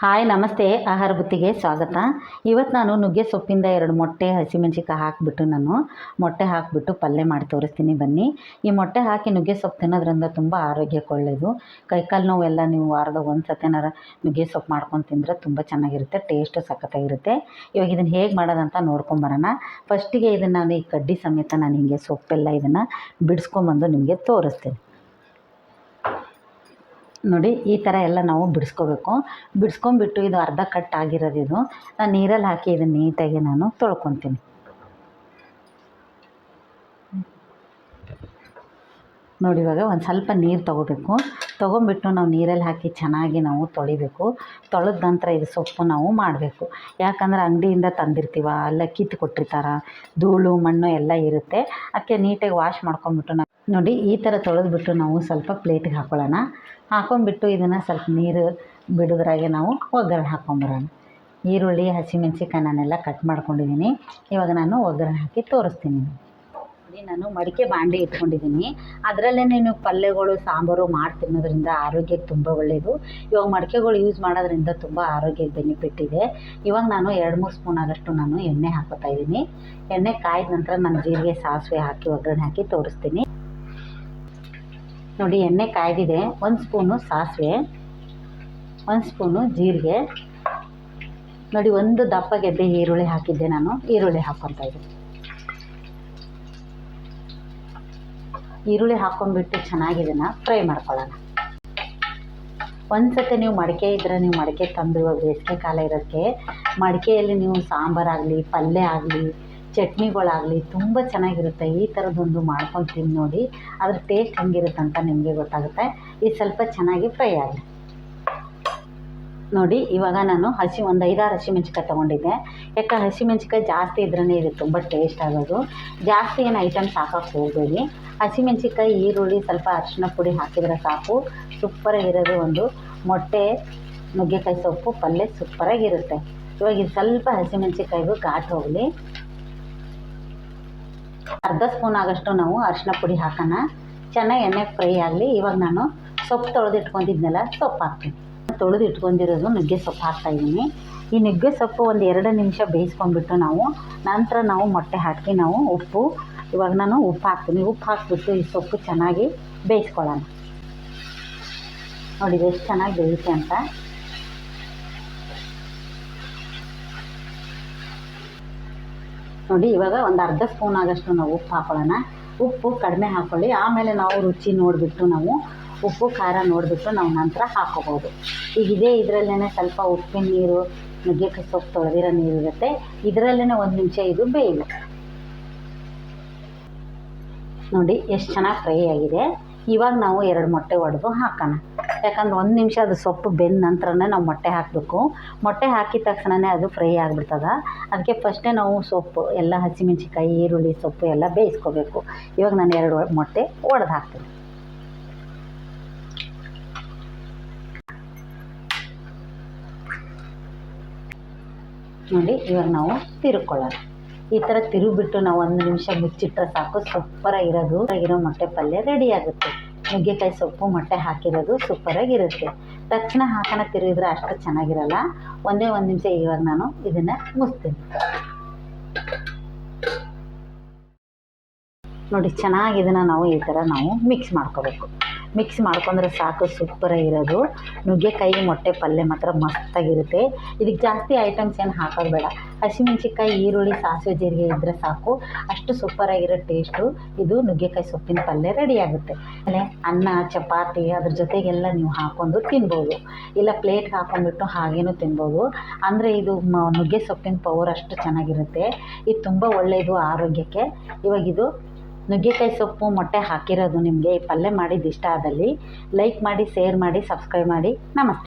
Hi ನಮಸ್ತೆ, ಆಹಾರ ಬುತ್ತಿಗೆ ಸ್ವಾಗತ. ಇವತ್ತು ನಾನು ನುಗ್ಗೆ ಸೊಪ್ಪಿಂದ 2 ಮೊಟ್ಟೆ ಹಸಿಮೆಣಸಿಕಾಯಿ ಹಾಕಿಬಿಟ್ಟು ಮೊಟ್ಟೆ ಹಾಕಿಬಿಟ್ಟು ಪಲ್ಯ ಮಾಡಿ ತೋರಿಸ್ತೀನಿ ಬನ್ನಿ. ಈ ಮೊಟ್ಟೆ ಹಾಕಿ ನುಗ್ಗೆ ಸೊಪ್ಪು ತಿನ್ನೋದ್ರಿಂದ ತುಂಬ ಆರೋಗ್ಯಕ್ಕೆ ಒಳ್ಳೆಯದು. ಕೈಕಾಲು ನೋವೆಲ್ಲ ನೀವು ವಾರದ ಒಂದು ಸತಿನಾರ ನುಗ್ಗೆ ಸೊಪ್ಪು ಮಾಡ್ಕೊಂಡು ತಿಂದರೆ ತುಂಬ ಚೆನ್ನಾಗಿರುತ್ತೆ, ಟೇಸ್ಟು ಸಖತ್ತಾಗಿರುತ್ತೆ. ಇವಾಗ ಇದನ್ನು ಹೇಗೆ ಮಾಡೋದಂತ ನೋಡ್ಕೊಂಬರೋಣ. ಫಸ್ಟಿಗೆ ಇದನ್ನು ನಾನು ಈ ಕಡ್ಡಿ ಸಮೇತ ನಾನು ಹಿಂಗೆ ಸೊಪ್ಪೆಲ್ಲ ಇದನ್ನು ಬಿಡಿಸ್ಕೊಂಬಂದು ನಿಮಗೆ ತೋರಿಸ್ತೀನಿ. ನೋಡಿ, ಈ ಥರ ಎಲ್ಲ ನಾವು ಬಿಡಿಸ್ಕೋಬೇಕು. ಬಿಡಿಸ್ಕೊಂಬಿಟ್ಟು ಇದು ಅರ್ಧ ಕಟ್ ಆಗಿರೋದು ಇದು ನಾನು ನೀರಲ್ಲಿ ಹಾಕಿ ಇದನ್ನು ನೀಟಾಗಿ ನಾನು ತೊಳ್ಕೊತೀನಿ. ನೋಡಿ, ಇವಾಗ ಒಂದು ಸ್ವಲ್ಪ ನೀರು ತೊಗೊಂಬಿಟ್ಟು ನಾವು ನೀರಲ್ಲಿ ಹಾಕಿ ಚೆನ್ನಾಗಿ ನಾವು ತೊಳಿಬೇಕು. ತೊಳೆದ ನಂತರ ಇದು ಸೊಪ್ಪು ನಾವು ಮಾಡಬೇಕು. ಯಾಕಂದರೆ ಅಂಗಡಿಯಿಂದ ತಂದಿರ್ತೀವ, ಅಲ್ಲ ಕಿತ್ತು ಕೊಟ್ಟಿರ್ತಾರೆ, ಧೂಳು ಮಣ್ಣು ಎಲ್ಲ ಇರುತ್ತೆ. ಅದಕ್ಕೆ ನೀಟಾಗಿ ವಾಶ್ ಮಾಡ್ಕೊಂಬಿಟ್ಟು ನೋಡಿ ಈ ಥರ ತೊಳೆದ್ಬಿಟ್ಟು ನಾವು ಸ್ವಲ್ಪ ಪ್ಲೇಟಿಗೆ ಹಾಕ್ಕೊಂಬಿಟ್ಟು ಇದನ್ನು ಸ್ವಲ್ಪ ನೀರು ಬಿಡೋದ್ರಾಗೆ ನಾವು ಒಗ್ಗರಣೆ ಹಾಕ್ಕೊಂಬರೋಣ. ಈರುಳ್ಳಿ, ಹಸಿಮೆಣಸಿಕಾಯಿ ನಾನೆಲ್ಲ ಕಟ್ ಮಾಡ್ಕೊಂಡಿದ್ದೀನಿ. ಇವಾಗ ನಾನು ಒಗ್ಗರಣೆ ಹಾಕಿ ತೋರಿಸ್ತೀನಿ. ನೋಡಿ, ನಾನು ಮಡಿಕೆ ಬಾಂಡೆ ಇಟ್ಕೊಂಡಿದ್ದೀನಿ. ಅದರಲ್ಲೇ ನೀವು ಪಲ್ಯಗಳು, ಸಾಂಬಾರು ಮಾಡಿ ತಿನ್ನೋದ್ರಿಂದ ಆರೋಗ್ಯಕ್ಕೆ ತುಂಬ ಒಳ್ಳೆಯದು. ಇವಾಗ ಮಡಿಕೆಗಳು ಯೂಸ್ ಮಾಡೋದ್ರಿಂದ ತುಂಬ ಆರೋಗ್ಯಕ್ಕೆ ಬೆನಿಫಿಟ್ ಇದೆ. ಇವಾಗ ನಾನು 2-3 ಸ್ಪೂನ್ ಆಗೋಷ್ಟು ನಾನು ಎಣ್ಣೆ ಹಾಕೋತಾ ಇದ್ದೀನಿ. ಎಣ್ಣೆ ಕಾಯ್ದ ನಂತರ ನಾನು ಜೀರಿಗೆ, ಸಾಸಿವೆ ಹಾಕಿ ಒಗ್ಗರಣೆ ಹಾಕಿ ತೋರಿಸ್ತೀನಿ. ನೋಡಿ, ಎಣ್ಣೆ ಕಾಯ್ದಿದೆ. 1 ಸ್ಪೂನು ಸಾಸಿವೆ, 1 ಸ್ಪೂನು ಜೀರಿಗೆ. ನೋಡಿ, 1 ದಪ್ಪ ಗೆಡ್ಡೆ ಈರುಳ್ಳಿ ಹಾಕಿದ್ದೆ ನಾನು. ಈರುಳ್ಳಿ ಹಾಕ್ಕೊತಾ ಇದ್ದೀನಿ. ಈರುಳ್ಳಿ ಹಾಕ್ಕೊಂಡ್ಬಿಟ್ಟು ಚೆನ್ನಾಗಿ ಇದನ್ನು ಫ್ರೈ ಮಾಡ್ಕೊಳ್ಳೋಣ. ಒಂದು ಸತಿ ನೀವು ಮಡಿಕೆ ಇದ್ದರೆ ನೀವು ಮಡಿಕೆ ತಂದು, ಇವಾಗ ಬೇಸಿಗೆ ಕಾಲ ಇರೋಕ್ಕೆ ಮಡಿಕೆಯಲ್ಲಿ ನೀವು ಸಾಂಬಾರಾಗಲಿ, ಪಲ್ಯ ಆಗಲಿ, ಚಟ್ನಿಗಳಾಗಲಿ ತುಂಬ ಚೆನ್ನಾಗಿರುತ್ತೆ. ಈ ಥರದ್ದೊಂದು ಮಾಡ್ಕೊಂಡು ತಿಂದು ನೋಡಿ, ಅದ್ರ ಟೇಸ್ಟ್ ಹೆಂಗಿರುತ್ತೆ ಅಂತ ನಿಮಗೆ ಗೊತ್ತಾಗುತ್ತೆ. ಇದು ಸ್ವಲ್ಪ ಚೆನ್ನಾಗಿ ಫ್ರೈ ಆಗಲಿ. ನೋಡಿ, ಇವಾಗ ನಾನು ಒಂದು 5-6 ಹಸಿಮೆಣ್ಸಿಕಾಯಿ ತೊಗೊಂಡಿದ್ದೆ. ಯಾಕೆ ಹಸಿಮೆಣ್ಸಿಕಾಯಿ ಜಾಸ್ತಿ ಇದ್ರೇ ಇದು ತುಂಬ ಟೇಸ್ಟ್ ಆಗೋದು. ಜಾಸ್ತಿ ಏನು ಐಟಮ್ಸ್ ಹಾಕೋಕ್ಕೆ ಹೋಗಬೇಡಿ. ಹಸಿಮೆಣ್ಸಿಕಾಯಿ, ಈರುಳ್ಳಿ, ಸ್ವಲ್ಪ ಅರಿಶಿನ ಪುಡಿ ಹಾಕಿದರೆ ಸಾಕು. ಸೂಪರಾಗಿರೋದು ಒಂದು ಮೊಟ್ಟೆ ನುಗ್ಗೆಕಾಯಿ ಸೊಪ್ಪು ಪಲ್ಯ ಸೂಪರಾಗಿರುತ್ತೆ. ಇವಾಗ ಇದು ಸ್ವಲ್ಪ ಹಸಿಮೆಣ್ಸಿಕಾಯಿಗೂ ಘಾಟ್ ಹೋಗಲಿ. ಅರ್ಧ ಸ್ಪೂನ್ ಆಗೋಷ್ಟು ನಾವು ಅರಿಶಿನ ಪುಡಿ ಹಾಕೋಣ. ಚೆನ್ನಾಗಿ ಎಣ್ಣೆ ಫ್ರೈ ಆಗಲಿ. ಇವಾಗ ನಾನು ಸೊಪ್ಪು ತೊಳೆದಿಟ್ಕೊಂಡಿದ್ನೆಲ್ಲ ಸೊಪ್ಪು ಹಾಕ್ತೀನಿ. ತೊಳೆದು ಇಟ್ಕೊಂಡಿರೋದು ನುಗ್ಗೆ ಸೊಪ್ಪು ಹಾಕ್ತಾಯಿದ್ದೀನಿ. ಈ ನುಗ್ಗೆ ಸೊಪ್ಪು ಒಂದು 2 ನಿಮಿಷ ಬೇಯಿಸ್ಕೊಂಡ್ಬಿಟ್ಟು ನಂತರ ನಾವು ಮೊಟ್ಟೆ ಹಾಕಿ ಇವಾಗ ನಾನು ಉಪ್ಪು ಹಾಕ್ತೀನಿ. ಉಪ್ಪು ಹಾಕಿಬಿಟ್ಟು ಈ ಸೊಪ್ಪು ಚೆನ್ನಾಗಿ ಬೇಯಿಸ್ಕೊಳ್ಳೋಣ. ನೋಡಿ ಎಷ್ಟು ಚೆನ್ನಾಗಿ ಬೇಯುತ್ತೆ ಅಂತ. ನೋಡಿ, ಇವಾಗ ಒಂದು ಅರ್ಧ ಸ್ಪೂನ್ ಆಗೋಷ್ಟು ನಾವು ಉಪ್ಪು ಹಾಕೊಳ್ಳೋಣ. ಉಪ್ಪು ಕಡಿಮೆ ಹಾಕ್ಕೊಳ್ಳಿ. ಆಮೇಲೆ ನಾವು ರುಚಿ ನೋಡಿಬಿಟ್ಟು ಉಪ್ಪು ಖಾರ ನೋಡಿಬಿಟ್ಟು ನಂತರ ಹಾಕ್ಕೋಬೋದು. ಈಗ ಇದರಲ್ಲೇ ಸ್ವಲ್ಪ ಉಪ್ಪಿನ ನೀರು, ನುಗ್ಗೆಕಾಯಿ ಸೊಪ್ಪು ತೊಳೆದಿರೋ ನೀರು ಇರುತ್ತೆ. ಇದರಲ್ಲೇ 1 ನಿಮಿಷ ಇದು ಬೇಯಲಿ. ನೋಡಿ ಎಷ್ಟು ಚೆನ್ನಾಗಿ ಫ್ರೈ ಆಗಿದೆ. ಇವಾಗ ನಾವು 2 ಮೊಟ್ಟೆ ಒಡೆದು ಹಾಕೋಣ. ಯಾಕಂದ್ರೆ 1 ನಿಮಿಷ ಅದು ಸೊಪ್ಪು ಬೆಂದ ನಂತರನೇ ನಾವು ಮೊಟ್ಟೆ ಹಾಕಬೇಕು. ಮೊಟ್ಟೆ ಹಾಕಿದ ತಕ್ಷಣವೇ ಅದು ಫ್ರೈ ಆಗಿಬಿಡ್ತದೆ. ಅದಕ್ಕೆ ಫಸ್ಟೇ ನಾವು ಸೊಪ್ಪು ಎಲ್ಲ ಹಸಿಮೆಣ್ಸಿಕಾಯಿ, ಈರುಳ್ಳಿ, ಸೊಪ್ಪು ಎಲ್ಲ ಬೇಯಿಸ್ಕೋಬೇಕು. ಇವಾಗ ನಾನು 2 ಮೊಟ್ಟೆ ಒಡೆದು ಹಾಕ್ತೀನಿ. ನೋಡಿ, ಇವಾಗ ನಾವು ತಿರುಗ್ಕೊಳ್ಳೋಣ. ಈ ಥರ ತಿರುಗಿಬಿಟ್ಟು ನಾವು 1 ನಿಮಿಷ ಮುಚ್ಚಿಟ್ರೆ ಸಾಕು. ಸೂಪರಾಗಿರೋ ಮೊಟ್ಟೆ ಪಲ್ಯ ರೆಡಿ ಆಗುತ್ತೆ. ನುಗ್ಗೆಕಾಯಿ ಸೊಪ್ಪು ಮೊಟ್ಟೆ ಹಾಕಿರೋದು ಸೂಪರಾಗಿರುತ್ತೆ. ತಕ್ಷಣ ತಿರುಗಿದ್ರೆ ಅಷ್ಟು ಚೆನ್ನಾಗಿರಲ್ಲ. ಒಂದೇ 1 ನಿಮಿಷ. ಇವಾಗ ನಾನು ಇದನ್ನು ಮುಚ್ತೀನಿ. ನೋಡಿ, ಚೆನ್ನಾಗಿ ಇದನ್ನು ನಾವು ಈ ಥರ ನಾವು ಮಿಕ್ಸ್ ಮಾಡ್ಕೋಬೇಕು. ಮಿಕ್ಸ್ ಮಾಡ್ಕೊಂಡ್ರೆ ಸಾಕು. ಸೂಪರಾಗಿರೋದು ನುಗ್ಗೆಕಾಯಿ ಮೊಟ್ಟೆ ಪಲ್ಯ ಮಾತ್ರ ಮಸ್ತಾಗಿರುತ್ತೆ. ಇದಕ್ಕೆ ಜಾಸ್ತಿ ಐಟಮ್ಸ್ ಏನು ಹಾಕೋದು ಬೇಡ. ಹಸಿಮೆಣ್ಸಿಕಾಯಿ, ಈರುಳ್ಳಿ, ಸಾಸಿವೆ, ಜೀರಿಗೆ ಇದ್ದರೆ ಸಾಕು. ಅಷ್ಟು ಸೂಪರಾಗಿರೋ ಟೇಸ್ಟು ಇದು ನುಗ್ಗೆಕಾಯಿ ಸೊಪ್ಪಿನ ಪಲ್ಯ ರೆಡಿ ಆಗುತ್ತೆ. ಆಮೇಲೆ ಅನ್ನ, ಚಪಾತಿ ಅದ್ರ ಜೊತೆಗೆಲ್ಲ ನೀವು ಹಾಕ್ಕೊಂಡು ತಿನ್ಬೋದು. ಇಲ್ಲ ಪ್ಲೇಟ್ಗೆ ಹಾಕ್ಕೊಂಡ್ಬಿಟ್ಟು ಹಾಗೇನೂ ತಿನ್ಬೋದು. ಅಂದರೆ ಇದು ನುಗ್ಗೆ ಸೊಪ್ಪಿನ ಪವರ್ ಅಷ್ಟು ಚೆನ್ನಾಗಿರುತ್ತೆ. ಇದು ತುಂಬ ಒಳ್ಳೆಯದು ಆರೋಗ್ಯಕ್ಕೆ. ಇವಾಗ ಇದು ನುಗ್ಗೆಕಾಯಿ ಸೊಪ್ಪು ಮೊಟ್ಟೆ ಹಾಕಿರೋದು ನಿಮಗೆ ಈ ಪಲ್ಯ ಮಾಡಿದ್ದು ಇಷ್ಟ ಆದಲ್ಲಿ ಲೈಕ್ ಮಾಡಿ, ಶೇರ್ ಮಾಡಿ, ಸಬ್ಸ್ಕ್ರೈಬ್ ಮಾಡಿ. ನಮಸ್ತೆ.